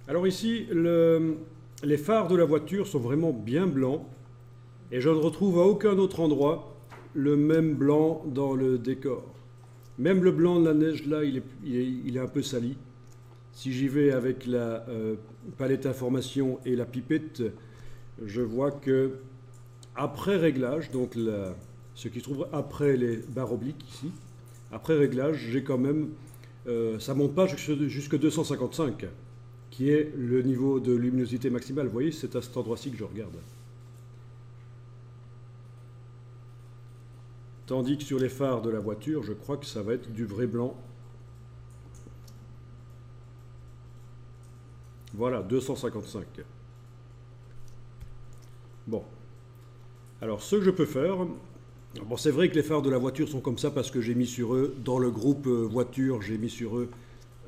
Alors ici, les phares de la voiture sont vraiment bien blancs et je ne retrouve à aucun autre endroit le même blanc dans le décor. Même le blanc de la neige là, il est un peu sali. Si j'y vais avec la palette information et la pipette, je vois que après réglage, donc ce qui se trouve après les barres obliques ici, après réglage, j'ai quand même, ça monte pas jusque 255, qui est le niveau de luminosité maximale. Vous voyez, c'est à cet endroit-ci que je regarde. Tandis que sur les phares de la voiture, je crois que ça va être du vrai blanc. Voilà, 255. Bon, alors ce que je peux faire, bon c'est vrai que les phares de la voiture sont comme ça parce que j'ai mis sur eux, dans le groupe voiture, j'ai mis sur eux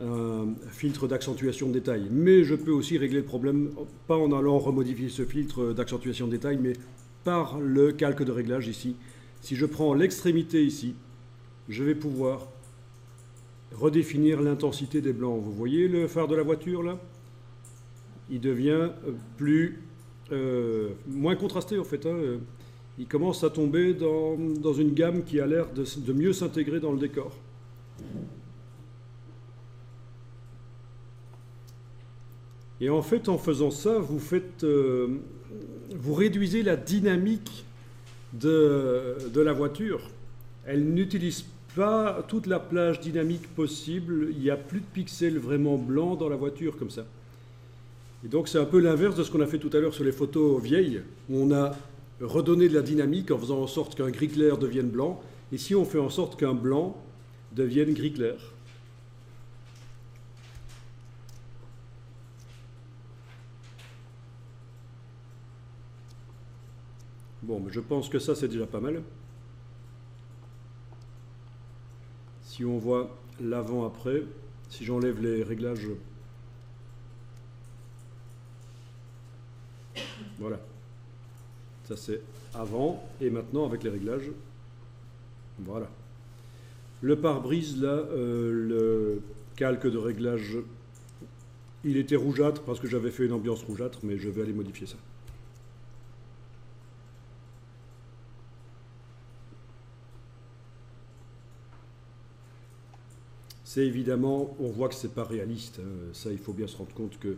un filtre d'accentuation de détail. Mais je peux aussi régler le problème, pas en allant remodifier ce filtre d'accentuation de détail, mais par le calque de réglage ici. Si je prends l'extrémité ici, je vais pouvoir redéfinir l'intensité des blancs. Vous voyez le phare de la voiture là? Il devient moins contrasté en fait. Il commence à tomber dans une gamme qui a l'air de mieux s'intégrer dans le décor. Et en fait, en faisant ça, vous réduisez la dynamique de la voiture. Elle n'utilise pas toute la plage dynamique possible. Il n'y a plus de pixels vraiment blancs dans la voiture comme ça. Et donc c'est un peu l'inverse de ce qu'on a fait tout à l'heure sur les photos vieilles, où on a redonné de la dynamique en faisant en sorte qu'un gris clair devienne blanc. Ici, on fait en sorte qu'un blanc devienne gris clair. Bon, mais je pense que ça, c'est déjà pas mal. Si on voit l'avant-après, si j'enlève les réglages, voilà. Ça, c'est avant, et maintenant, avec les réglages, voilà. Le pare-brise, là, le calque de réglage, il était rougeâtre parce que j'avais fait une ambiance rougeâtre, mais je vais aller modifier ça. C'est évidemment, on voit que c'est pas réaliste. Ça, il faut bien se rendre compte qu'il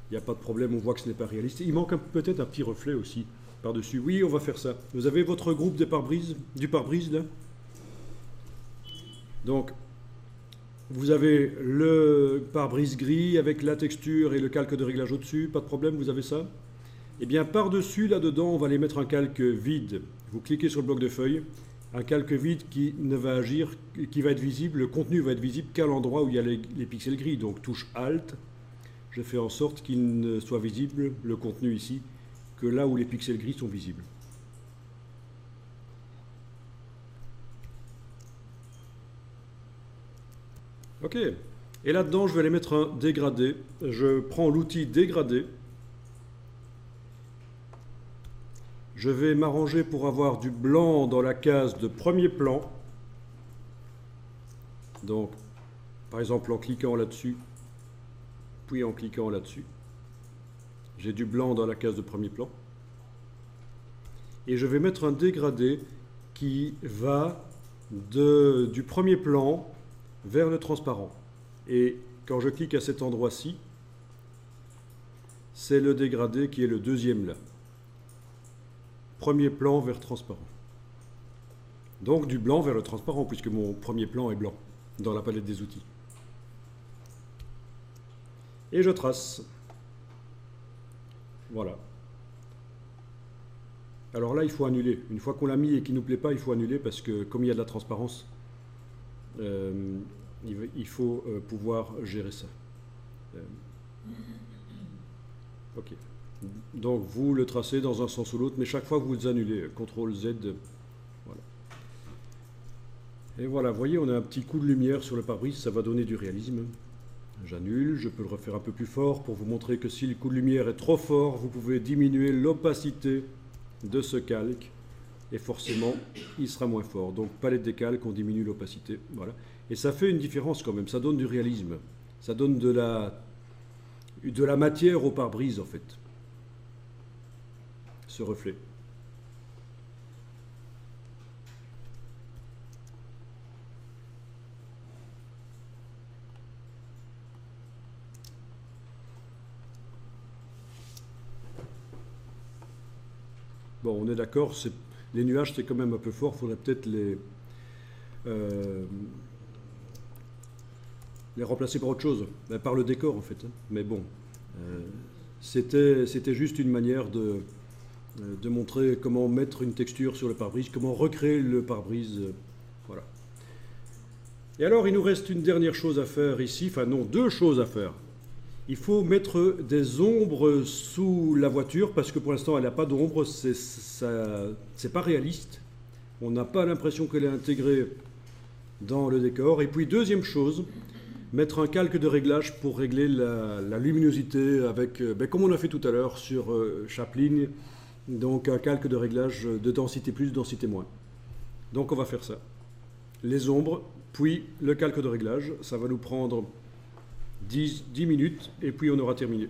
n'y a pas de problème, on voit que ce n'est pas réaliste. Il manque peut-être un petit reflet aussi par-dessus. Oui, on va faire ça. Vous avez votre groupe du pare-brise là? Donc, vous avez le pare-brise gris avec la texture et le calque de réglage au-dessus, pas de problème, vous avez ça? Eh bien, par-dessus, là-dedans, on va aller mettre un calque vide. Vous cliquez sur le bloc de feuilles, un calque vide qui ne va agir, qui va être visible, le contenu va être visible qu'à l'endroit où il y a les pixels gris. Donc, touche Alt, je fais en sorte qu'il ne soit visible, le contenu ici, que là où les pixels gris sont visibles. Ok. Et là-dedans, je vais aller mettre un dégradé. Je prends l'outil dégradé. Je vais m'arranger pour avoir du blanc dans la case de premier plan. Donc, par exemple, en cliquant là-dessus, puis en cliquant là-dessus, j'ai du blanc dans la case de premier plan. Et je vais mettre un dégradé qui va du premier plan vers le transparent. Et quand je clique à cet endroit-ci, c'est le dégradé qui est le deuxième là. Premier plan vers transparent. Donc du blanc vers le transparent, puisque mon premier plan est blanc dans la palette des outils. Et je trace. Voilà. Alors là, il faut annuler. Une fois qu'on l'a mis et qu'il ne nous plaît pas, il faut annuler parce que comme il y a de la transparence, il faut pouvoir gérer ça. Ok. Donc vous le tracez dans un sens ou l'autre, mais chaque fois que vous le annulez, CTRL Z, voilà. Et voilà, vous voyez, on a un petit coup de lumière sur le pare-brise, ça va donner du réalisme. J'annule, je peux le refaire un peu plus fort pour vous montrer que si le coup de lumière est trop fort, vous pouvez diminuer l'opacité de ce calque et forcément il sera moins fort. Donc palette des calques, on diminue l'opacité, voilà. Et ça fait une différence quand même, ça donne du réalisme, ça donne de de la matière au pare-brise en fait, ce reflet. Bon, on est d'accord, les nuages c'est quand même un peu fort, il faudrait peut-être les remplacer par autre chose, par le décor en fait. Mais bon, c'était juste une manière de montrer comment mettre une texture sur le pare-brise, comment recréer le pare-brise. Voilà. Et alors, il nous reste une dernière chose à faire ici, enfin non, deux choses à faire. Il faut mettre des ombres sous la voiture, parce que pour l'instant, elle n'a pas d'ombre, c'est pas réaliste. On n'a pas l'impression qu'elle est intégrée dans le décor. Et puis, deuxième chose, mettre un calque de réglage pour régler la luminosité avec, comme on a fait tout à l'heure sur Chaplin, donc un calque de réglage de densité plus, densité moins. Donc on va faire ça. Les ombres, puis le calque de réglage, ça va nous prendre 10 minutes et puis on aura terminé.